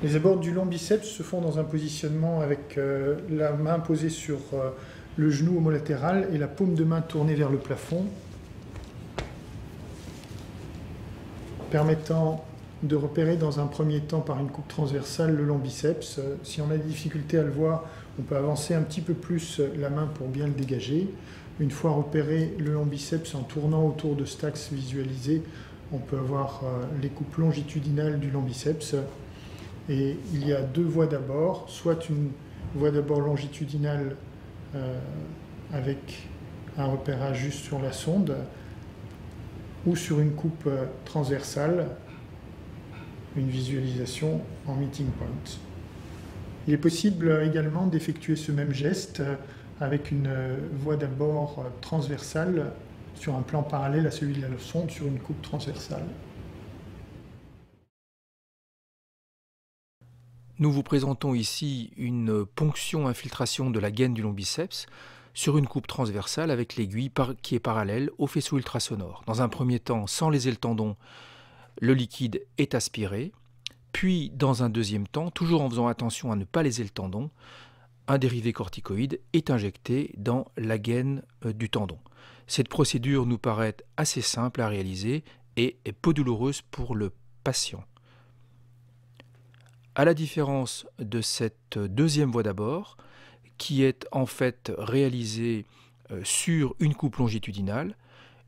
Les abords du long biceps se font dans un positionnement avec la main posée sur le genou homolatéral et la paume de main tournée vers le plafond, permettant de repérer dans un premier temps par une coupe transversale le long biceps. Si on a des difficultés à le voir, on peut avancer un petit peu plus la main pour bien le dégager. Une fois repéré le long biceps en tournant autour de cet axe visualisé, on peut avoir les coupes longitudinales du long biceps. Et il y a deux voies d'abord, soit une voie d'abord longitudinale avec un repérage juste sur la sonde, ou sur une coupe transversale, une visualisation en meeting point. Il est possible également d'effectuer ce même geste avec une voie d'abord transversale sur un plan parallèle à celui de la sonde sur une coupe transversale. Nous vous présentons ici une ponction-infiltration de la gaine du long biceps sur une coupe transversale avec l'aiguille qui est parallèle au faisceau ultrasonore. Dans un premier temps, sans léser le tendon, le liquide est aspiré, puis dans un deuxième temps, toujours en faisant attention à ne pas léser le tendon, un dérivé corticoïde est injecté dans la gaine du tendon. Cette procédure nous paraît assez simple à réaliser et est peu douloureuse pour le patient. À la différence de cette deuxième voie d'abord, qui est en fait réalisée sur une coupe longitudinale,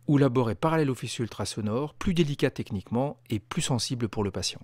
où l'abord est parallèle au faisceau ultrasonore, plus délicat techniquement et plus sensible pour le patient.